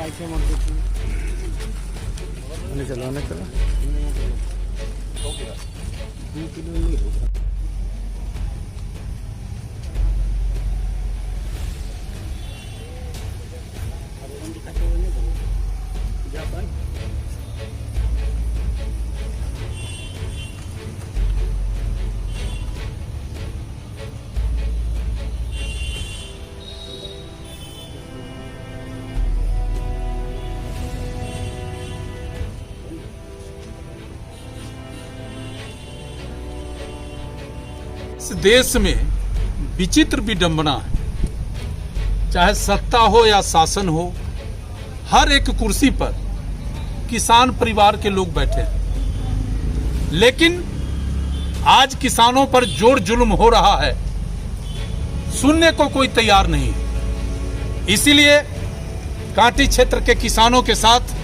चलो इस देश में विचित्र विडंबना है, चाहे सत्ता हो या शासन हो, हर एक कुर्सी पर किसान परिवार के लोग बैठे हैं, लेकिन आज किसानों पर जोर जुल्म हो रहा है, सुनने को कोई तैयार नहीं। इसीलिए कांटी क्षेत्र के किसानों के साथ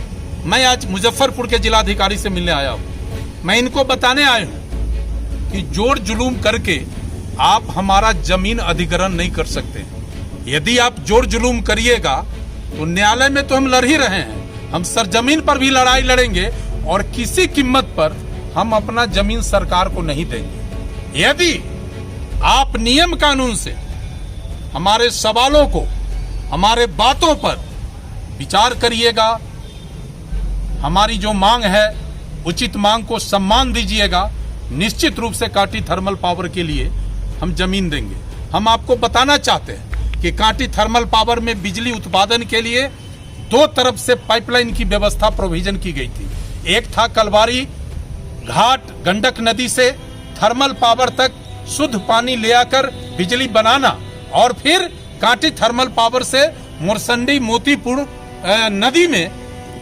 मैं आज मुजफ्फरपुर के जिलाधिकारी से मिलने आया हूं। मैं इनको बताने आया हूं कि जोर जुलूम करके आप हमारा जमीन अधिग्रहण नहीं कर सकते। यदि आप जोर जुलूम करिएगा तो न्यायालय में तो हम लड़ ही रहे हैं, हम सरजमीन पर भी लड़ाई लड़ेंगे और किसी कीमत पर हम अपना जमीन सरकार को नहीं देंगे। यदि आप नियम कानून से हमारे सवालों को, हमारे बातों पर विचार करिएगा, हमारी जो मांग है उचित मांग को सम्मान दीजिएगा, निश्चित रूप से कांटी थर्मल पावर के लिए हम जमीन देंगे। हम आपको बताना चाहते हैं कि कांटी थर्मल पावर में बिजली उत्पादन के लिए दो तरफ से पाइपलाइन की व्यवस्था प्रोविजन की गई थी। एक था कलवारी घाट गंडक नदी से थर्मल पावर तक शुद्ध पानी ले आकर बिजली बनाना, और फिर कांटी थर्मल पावर से मोरसंडी मोतीपुर नदी में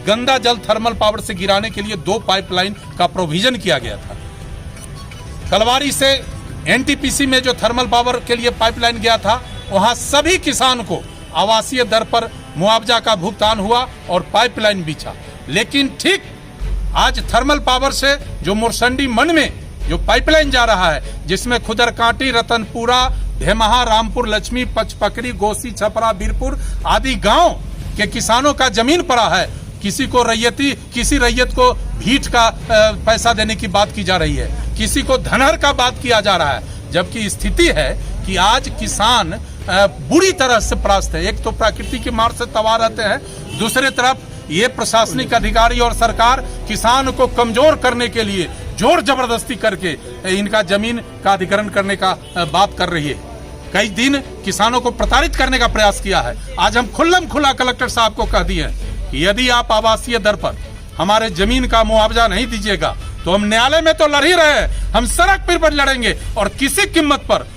गंदा जल थर्मल पावर से गिराने के लिए दो पाइपलाइन का प्रोविजन किया गया था। कलवारी से एनटीपीसी में जो थर्मल पावर के लिए पाइपलाइन गया था, वहां सभी किसान को आवासीय दर पर मुआवजा का भुगतान हुआ और पाइपलाइन बिछा। लेकिन ठीक आज थर्मल पावर से जो मोरसंडी मन में जो पाइपलाइन जा रहा है, जिसमें खुदरकांटी, रतनपुरा, ढेमहा, रामपुर, लक्ष्मी, पचपकड़ी, गोसी, छपरा, बीरपुर आदि गांव के किसानों का जमीन पड़ा है, किसी रैयत को भीट का पैसा देने की बात की जा रही है, किसी को धनहर का बात किया जा रहा है, जबकि स्थिति है कि आज किसान बुरी तरह से परास्त है। एक तो प्रकृति की मार से तबाह रहते हैं, दूसरी तरफ ये प्रशासनिक अधिकारी और सरकार किसान को कमजोर करने के लिए जोर जबरदस्ती करके इनका जमीन का अधिग्रहण करने का बात कर रही है। कई दिन किसानों को प्रताड़ित करने का प्रयास किया है। आज हम खुल्लम खुला कलेक्टर साहब को कह दिए कि यदि आप आवासीय दर पर हमारे जमीन का मुआवजा नहीं दीजिएगा तो हम न्यायालय में तो लड़ ही रहे हैं, हम सड़क पर लड़ेंगे और किसी कीमत पर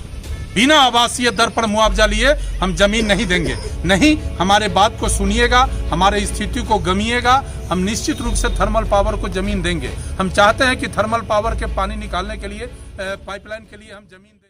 बिना आवासीय दर पर मुआवजा लिए हम जमीन नहीं देंगे। नहीं, हमारे बात को सुनिएगा, हमारे स्थिति को गमिएगा, हम निश्चित रूप से थर्मल पावर को जमीन देंगे। हम चाहते हैं कि थर्मल पावर के पानी निकालने के लिए, पाइपलाइन के लिए हम जमीन दें।